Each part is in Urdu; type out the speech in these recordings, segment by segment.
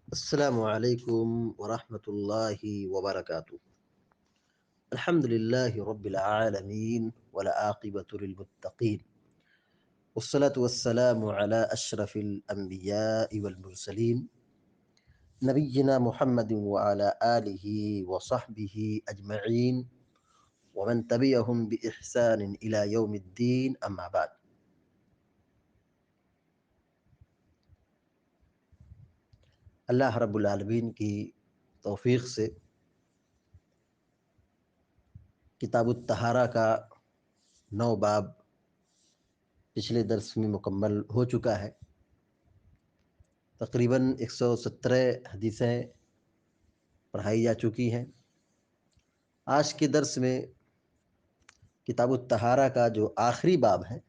السلام عليكم ورحمة الله وبركاته. الحمد لله رب العالمين والعاقبة للمتقين، والصلاة والسلام على أشرف الأنبياء والمرسلين نبينا محمد وعلى آله وصحبه أجمعين ومن تبعهم بإحسان إلى يوم الدين، أما بعد. اللہ رب العالمین کی توفیق سے کتاب الطہارہ کا 9 باب پچھلے درس میں مکمل ہو چکا ہے۔ تقریباً 117 حدیثیں پڑھائی جا چکی ہیں۔ آج کے درس میں کتاب الطہارہ کا جو آخری باب ہے،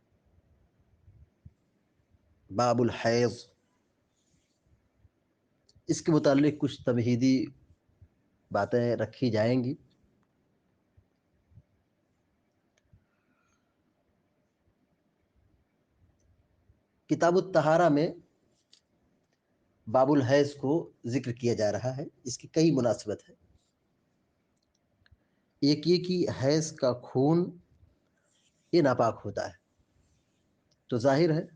باب الحیض، اس کے متعلق کچھ تمہیدی باتیں رکھی جائیں گی۔ کتاب الطہارہ میں باب الحیض کو ذکر کیا جا رہا ہے، اس کی کئی مناسبت ہے۔ ایک یہ کہ حیض کا خون یہ ناپاک ہوتا ہے، تو ظاہر ہے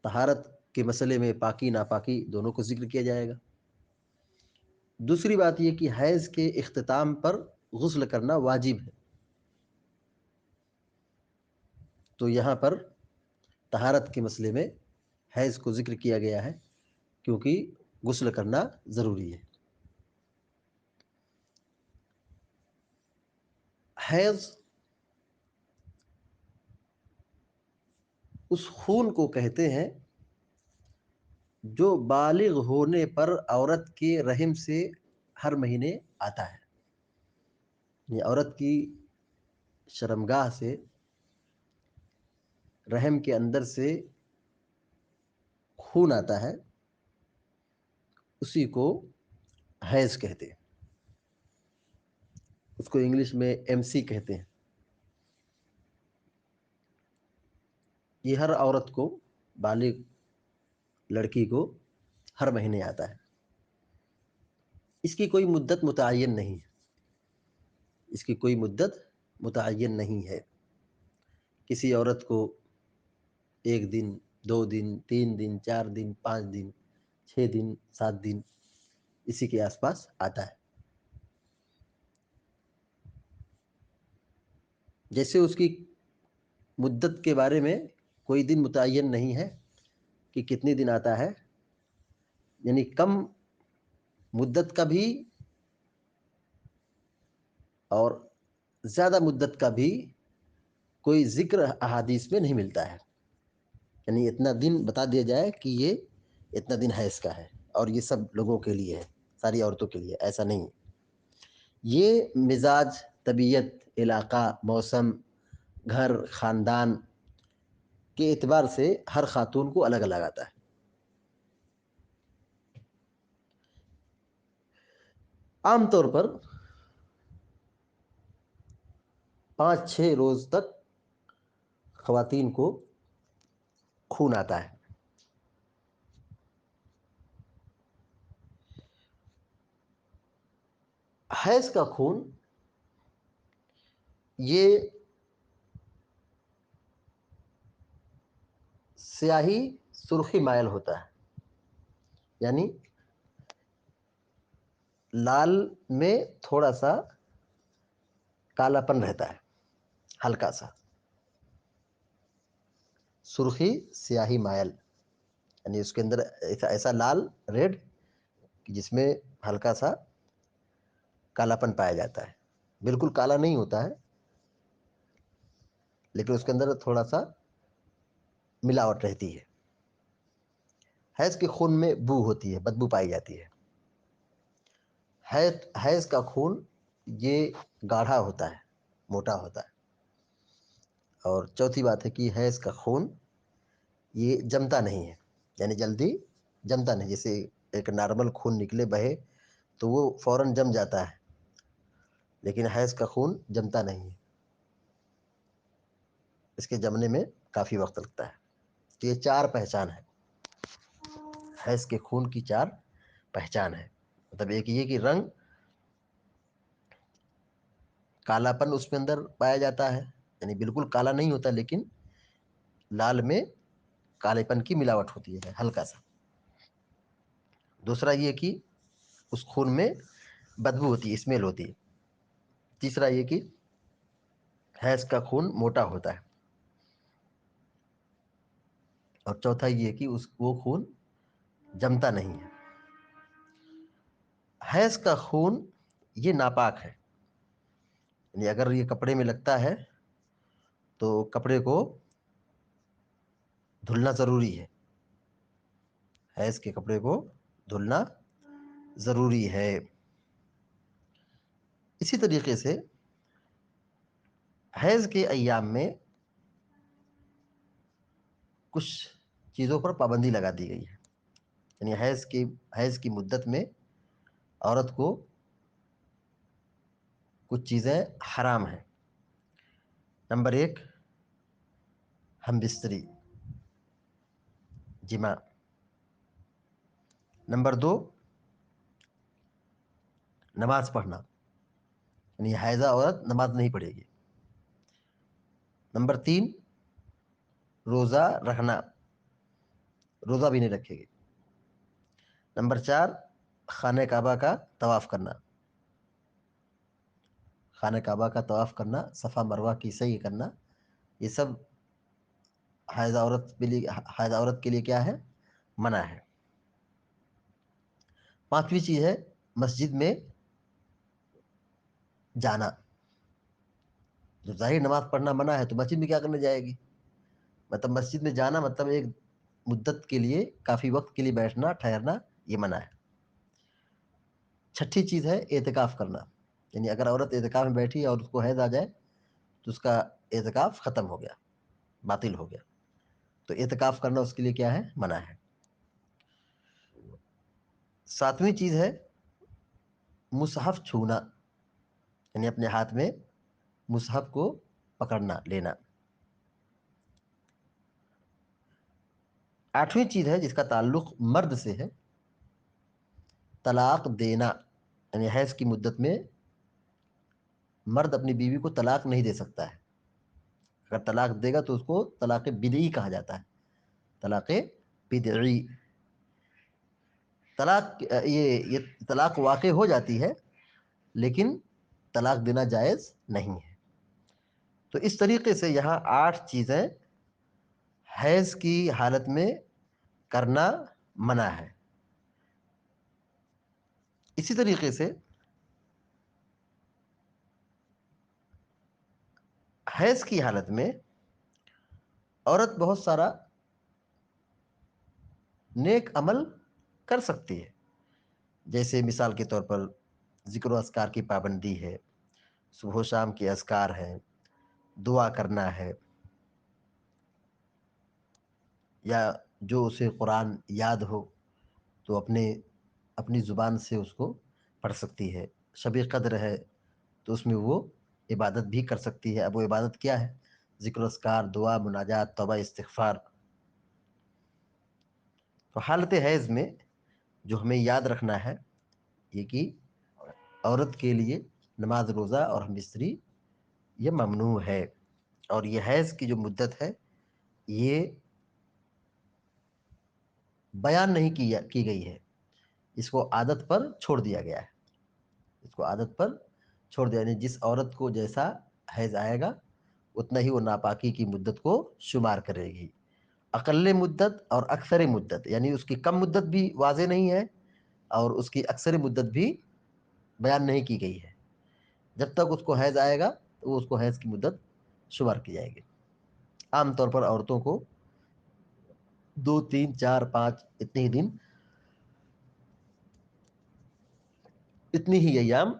طہارت کے مسئلے میں پاکی ناپاکی دونوں کو ذکر کیا جائے گا۔ دوسری بات یہ کہ حیض کے اختتام پر غسل کرنا واجب ہے، تو یہاں پر طہارت کے مسئلے میں حیض کو ذکر کیا گیا ہے کیونکہ غسل کرنا ضروری ہے۔ حیض اس خون کو کہتے ہیں جو بالغ ہونے پر عورت کے رحم سے ہر مہینے آتا ہے، یہ عورت کی شرمگاہ سے، رحم کے اندر سے خون آتا ہے، اسی کو حیض کہتے ہیں۔ اس کو انگلش میں MC کہتے ہیں۔ یہ ہر عورت کو، بالغ لڑکی کو ہر مہینے آتا ہے۔ اس کی کوئی مدت متعین نہیں ہے، اس کی کوئی مدت متعین نہیں ہے۔ کسی عورت کو 1 دن، 2 دن، 3 دن، 4 دن، 5 دن، 6 دن، 7 دن، اسی کے آس پاس آتا ہے۔ جیسے اس کی مدت کے بارے میں کوئی دن متعین نہیں ہے کہ کتنے دن آتا ہے، یعنی کم مدت کا بھی اور زیادہ مدت کا بھی کوئی ذکر احادیث میں نہیں ملتا ہے، یعنی اتنا دن بتا دیا جائے کہ یہ اتنا دن حیض کا ہے اور یہ سب لوگوں کے لیے ہے، ساری عورتوں کے لیے، ایسا نہیں۔ یہ مزاج، طبیعت، علاقہ، موسم، گھر، خاندان کے اعتبار سے ہر خاتون کو الگ الگ آتا ہے۔ عام طور پر 5-6 روز تک خواتین کو خون آتا ہے۔ حیض کا خون یہ سیاہی سرخی مائل ہوتا ہے، یعنی لال میں تھوڑا سا کالا پن رہتا ہے، ہلکا سا سرخی سیاہی مائل، یعنی اس کے اندر ایسا لال ریڈ جس میں ہلکا سا کالا پن پایا جاتا ہے۔ بالکل کالا نہیں ہوتا ہے لیکن اس کے اندر تھوڑا سا ملاوٹ رہتی ہے۔ حیض کے خون میں بو ہوتی ہے، بدبو پائی جاتی ہے۔ حیض کا خون یہ گاڑھا ہوتا ہے، موٹا ہوتا ہے۔ اور چوتھی بات ہے کہ حیض کا خون یہ جمتا نہیں ہے، یعنی جلدی جمتا نہیں، جیسے ایک نارمل خون نکلے بہے تو وہ فوراً جم جاتا ہے، لیکن حیض کا خون جمتا نہیں ہے، اس کے جمنے میں کافی وقت لگتا ہے۔ تو یہ 4 پہچان ہے۔ حیض کے خون کی 4 پہچان ہے. مطلب ایک یہ کہ رنگ کالا پن اس میں اندر پایا جاتا ہے، یعنی بالکل کالا نہیں ہوتا لیکن لال میں کالے پن کی ملاوٹ ہوتی ہے ہلکا سا. دوسرا یہ کہ اس خون میں بدبو ہوتی ہے، اسمیل ہوتی ہے. تیسرا یہ کہ حیض کا خون موٹا ہوتا ہے. اور چوتھا یہ کہ وہ خون جمتا نہیں ہے. حیض کا خون یہ ناپاک ہے، یعنی اگر یہ کپڑے میں لگتا ہے تو کپڑے کو دھلنا ضروری ہے. حیض کے کپڑے کو دھلنا ضروری ہے. اسی طریقے سے حیض کے ایام میں کچھ چیزوں پر پابندی لگا دی گئی ہے. یعنی حیض کی مدت میں عورت کو کچھ چیزیں حرام ہیں. نمبر 1 ہم بستری جماع. نمبر 2 نماز پڑھنا، یعنی حائضہ عورت نماز نہیں پڑھے گی. نمبر 3 روزہ رکھنا، روزہ بھی نہیں رکھے گی. نمبر 4 خانہ کعبہ کا طواف کرنا، خانہ کعبہ کا طواف کرنا، صفا مروہ کی سعی کرنا، یہ سب حائضہ عورت کے لیے کیا ہے؟ منع ہے. 5ویں چیز ہے مسجد میں جانا. جو ظاہر نماز پڑھنا منع ہے تو مسجد میں کیا کرنے جائے گی؟ مطلب مسجد میں جانا مطلب ایک مدت کے لیے، کافی وقت کے لیے بیٹھنا ٹھہرنا، یہ منع ہے. 6ٹھی چیز ہے اعتکاف کرنا، یعنی اگر عورت اعتکاف میں بیٹھی اور اس کو حیض آ جائے تو اس کا اعتکاف ختم ہو گیا، باطل ہو گیا. تو اعتکاف کرنا اس کے لیے کیا ہے؟ منع ہے. 7ویں چیز ہے مصحف چھونا، یعنی اپنے ہاتھ میں مصحف کو پکڑنا لینا. 8ویں چیز ہے جس کا تعلق مرد سے ہے، طلاق دینا. یعنی حیض کی مدت میں مرد اپنی بیوی کو طلاق نہیں دے سکتا ہے. اگر طلاق دے گا تو اس کو طلاق بدعی کہا جاتا ہے. طلاق بدعی، یہ طلاق واقع ہو جاتی ہے لیکن طلاق دینا جائز نہیں ہے. تو اس طریقے سے یہاں 8 چیزیں حیض کی حالت میں کرنا منع ہے. اسی طریقے سے حیض کی حالت میں عورت بہت سارا نیک عمل کر سکتی ہے. جیسے مثال کے طور پر ذکر و اذکار کی پابندی ہے، صبح و شام کے اذکار ہیں، دعا کرنا ہے، یا جو اسے قرآن یاد ہو تو اپنی زبان سے اس کو پڑھ سکتی ہے. شب قدر ہے تو اس میں وہ عبادت بھی کر سکتی ہے. اب وہ عبادت کیا ہے؟ ذکر و اذکار، دعا، مناجات، توبہ، استغفار. تو حالت حیض میں جو ہمیں یاد رکھنا ہے یہ کہ عورت کے لیے نماز، روزہ اور ہم بستری یہ ممنوع ہے. اور یہ حیض کی جو مدت ہے یہ بیان نہیں کی گئی ہے، اس کو عادت پر چھوڑ دیا گیا ہے. اس کو عادت پر چھوڑ دیا، یعنی جس عورت کو جیسا حیض آئے گا اتنا ہی وہ ناپاکی کی مدت کو شمار کرے گی. اقل مدت اور اکثر مدت، یعنی اس کی کم مدت بھی واضح نہیں ہے اور اس کی اکثر مدت بھی بیان نہیں کی گئی ہے. جب تک اس کو حیض آئے گا تو اس کو حیض کی مدت شمار کی جائے گی. عام طور پر عورتوں کو 2 3 4 5 اتنے ہی دن، اتنی ہی ایام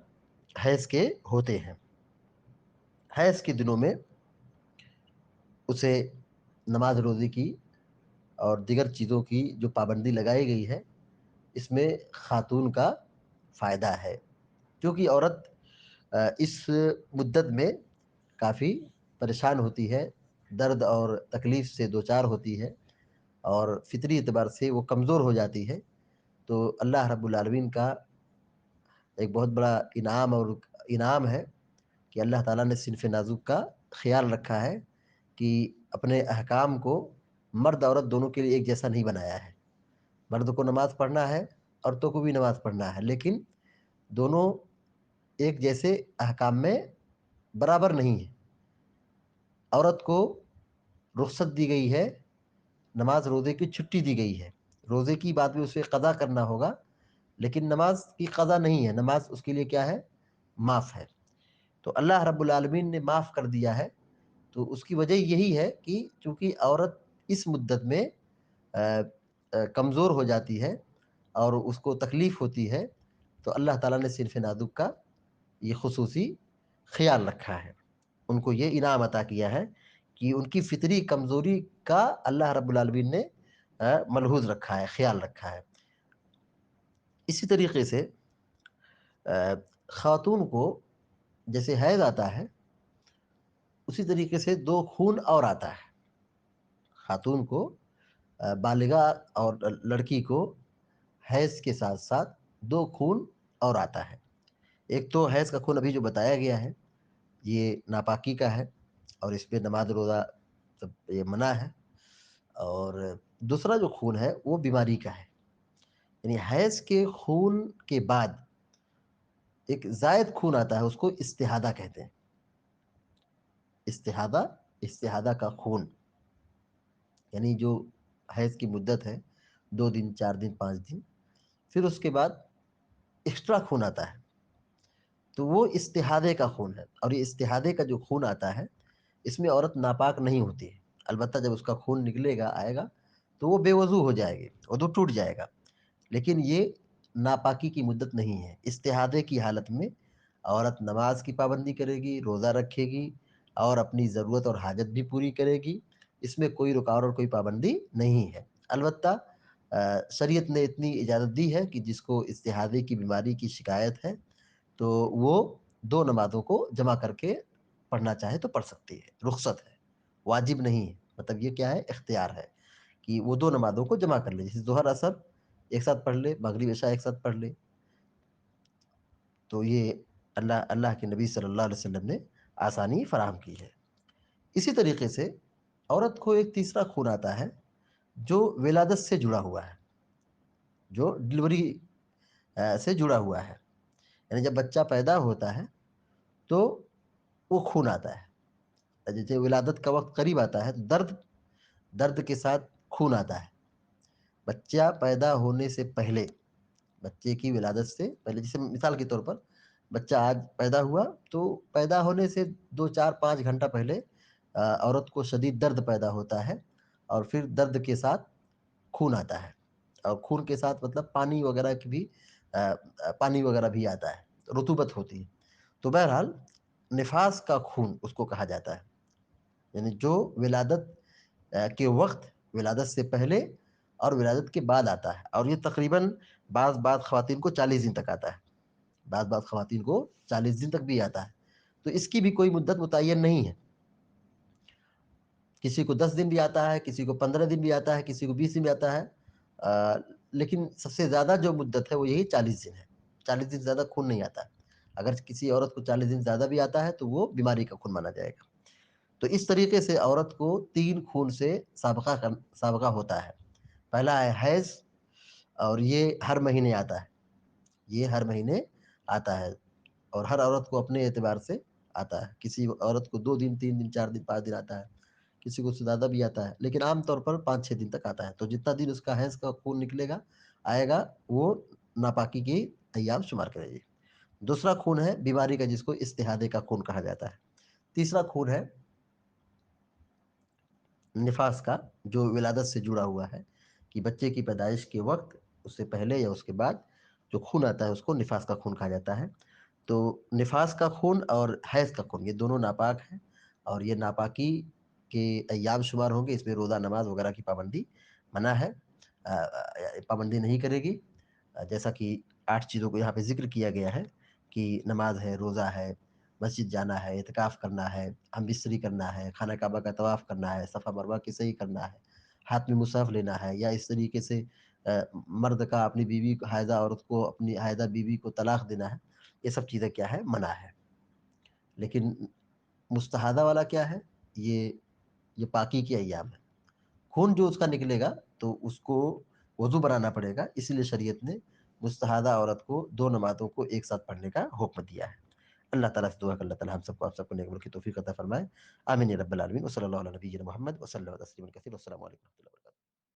حیض کے ہوتے ہیں. حیض کے دنوں میں اسے نماز روزی کی اور دیگر چیزوں کی جو پابندی لگائی گئی ہے اس میں خاتون کا فائدہ ہے، کیونکہ عورت اس مدت میں کافی پریشان ہوتی ہے، درد اور تکلیف سے دوچار ہوتی ہے. اور فطری اعتبار سے وہ کمزور ہو جاتی ہے، تو اللہ رب العالمین کا ایک بہت بڑا انعام ہے کہ اللہ تعالیٰ نے صنف نازک کا خیال رکھا ہے کہ اپنے احکام کو مرد عورت دونوں کے لیے ایک جیسا نہیں بنایا ہے۔ مرد کو نماز پڑھنا ہے، عورتوں کو بھی نماز پڑھنا ہے، لیکن دونوں ایک جیسے احکام میں برابر نہیں ہے۔ عورت کو رخصت دی گئی ہے، نماز روزے کی چھٹی دی گئی ہے، روزے کی بات بھی اسے قضا کرنا ہوگا، لیکن نماز کی قضا نہیں ہے، نماز اس کے لیے کیا ہے؟ معاف ہے۔ تو اللہ رب العالمین نے معاف کر دیا ہے، تو اس کی وجہ یہی ہے کہ چونکہ عورت اس مدت میں کمزور ہو جاتی ہے اور اس کو تکلیف ہوتی ہے، تو اللہ تعالیٰ نے صنف نازک کا یہ خصوصی خیال رکھا ہے، ان کو یہ انعام عطا کیا ہے کہ ان کی فطری کمزوری کا اللہ رب العالمین نے ملحوظ رکھا ہے، خیال رکھا ہے۔ اسی طریقے سے خاتون کو جیسے حیض آتا ہے، اسی طریقے سے دو خون اور آتا ہے۔ خاتون کو بالغہ اور لڑکی کو حیض کے ساتھ ساتھ دو خون اور آتا ہے۔ ایک تو حیض کا خون ابھی جو بتایا گیا ہے، یہ ناپاکی کا ہے اور اس پہ نماز روزہ سب یہ منع ہے، اور دوسرا جو خون ہے وہ بیماری کا ہے۔ یعنی حیض کے خون کے بعد ایک زائد خون آتا ہے، اس کو استحاضہ کہتے ہیں۔ استحاضہ کا خون، یعنی جو حیض کی مدت ہے 2 دن 4 دن 5 دن، پھر اس کے بعد ایکسٹرا خون آتا ہے، تو وہ استحاضے کا خون ہے۔ اور یہ استحاضے کا جو خون آتا ہے، اس میں عورت ناپاک نہیں ہوتی ہے، البتہ جب اس کا خون نکلے گا آئے گا تو وہ بے وضو ہو جائے گی، وضو ٹوٹ جائے گا، لیکن یہ ناپاکی کی مدت نہیں ہے۔ استحاضے کی حالت میں عورت نماز کی پابندی کرے گی، روزہ رکھے گی اور اپنی ضرورت اور حاجت بھی پوری کرے گی، اس میں کوئی رکاوٹ اور کوئی پابندی نہیں ہے۔ البتہ شریعت نے اتنی اجازت دی ہے کہ جس کو استحاضے کی بیماری کی شکایت ہے تو وہ 2 نمازوں کو جمع کر کے پڑھنا چاہے تو پڑھ سکتی ہے، رخصت ہے، واجب نہیں ہے، مطلب یہ کیا ہے؟ اختیار ہے کہ وہ 2 نمازوں کو جمع کر لے، جیسے ظہر عصر ایک ساتھ پڑھ لے، مغرب عشاء ایک ساتھ پڑھ لے۔ تو یہ اللہ کے نبی صلی اللہ علیہ وسلم نے آسانی فراہم کی ہے۔ اسی طریقے سے عورت کو ایک تیسرا خون آتا ہے جو ولادت سے جڑا ہوا ہے، جو ڈلیوری سے جڑا ہوا ہے، یعنی جب بچہ پیدا ہوتا ہے تو وہ خون آتا ہے۔ جیسے ولادت کا وقت قریب آتا ہے تو درد کے ساتھ خون آتا ہے۔ بچہ پیدا ہونے سے پہلے، بچے کی ولادت سے پہلے، جیسے مثال کے طور پر بچہ آج پیدا ہوا تو پیدا ہونے سے 2 4 5 گھنٹہ پہلے عورت کو شدید درد پیدا ہوتا ہے، اور پھر درد کے ساتھ خون آتا ہے، اور خون کے ساتھ مطلب پانی وغیرہ بھی آتا ہے، رطوبت ہوتی ہے۔ تو بہرحال نفاس کا خون اس کو کہا جاتا ہے، یعنی جو ولادت کے وقت، ولادت سے پہلے اور ولادت کے بعد آتا ہے، اور یہ تقریباً بعض خواتین کو 40 دن تک آتا ہے، بعض خواتین کو 40 دن تک بھی آتا ہے۔ تو اس کی بھی کوئی مدت متعین نہیں ہے، کسی کو 10 دن بھی آتا ہے، کسی کو 15 دن بھی آتا ہے، کسی کو 20 دن بھی آتا ہے، لیکن سب سے زیادہ جو مدت ہے وہ یہی 40 دن ہے۔ 40 دن سے زیادہ خون نہیں آتا ہے۔ اگر کسی عورت کو 40 دن زیادہ بھی آتا ہے تو وہ بیماری کا خون مانا جائے گا۔ تو اس طریقے سے عورت کو 3 خون سے سابقہ ہوتا ہے۔ پہلا ہے حیض، اور یہ ہر مہینے آتا ہے، یہ ہر مہینے آتا ہے، اور ہر عورت کو اپنے اعتبار سے آتا ہے۔ کسی عورت کو 2 دن 3 دن 4 دن 5 دن آتا ہے، کسی کو اس سے زیادہ بھی آتا ہے، لیکن عام طور پر 5 6 دن تک آتا ہے۔ تو جتنا دن اس کا حیض کا خون نکلے گا آئے گا، وہ ناپاکی کی ایام شمار کرے گی۔ دوسرا خون ہے بیماری کا، جس کو استحاضے کا خون کہا جاتا ہے۔ تیسرا خون ہے نفاس کا، جو ولادت سے جڑا ہوا ہے، کہ بچے کی پیدائش کے وقت، اس سے پہلے یا اس کے بعد جو خون آتا ہے اس کو نفاس کا خون کہا جاتا ہے۔ تو نفاس کا خون اور حیض کا خون، یہ دونوں ناپاک ہیں، اور یہ ناپاکی کے ایام شمار ہوں گے، اس میں روزہ نماز وغیرہ کی پابندی منع ہے، پابندی نہیں کرے گی، جیسا کہ 8 چیزوں کو یہاں پہ ذکر کیا گیا ہے کہ نماز ہے، روزہ ہے، مسجد جانا ہے، اعتکاف کرنا ہے، ہم بستری کرنا ہے، خانہ کعبہ کا طواف کرنا ہے، صفا مروہ کی صحیح کرنا ہے، ہاتھ میں مصحف لینا ہے، یا اس طریقے سے مرد کا اپنی بیوی حائضہ عورت کو اپنی حائضہ بیوی کو طلاق دینا ہے، یہ سب چیزیں کیا ہے؟ منع ہے. لیکن مستحاضہ والا کیا ہے؟ یہ پاکی کے ایام ہے. خون جو اس کا نکلے گا تو اس کو وضو بنانا پڑے گا، اسی لیے شریعت نے مستحاضہ عورت کو 2 نمازوں کو ایک ساتھ پڑھنے کا حکم دیا ہے. اللہ تعالیٰ سے دعا کہ اللہ تعالیٰ ہم سب کو آپ سب کو نیک عمل کی توفیق عطا فرمائے. آمین یا رب العالمین. وصلی اللہ علیہ نبی محمد وصلی اللہ تسلیما کثیرا. السلام علیکم.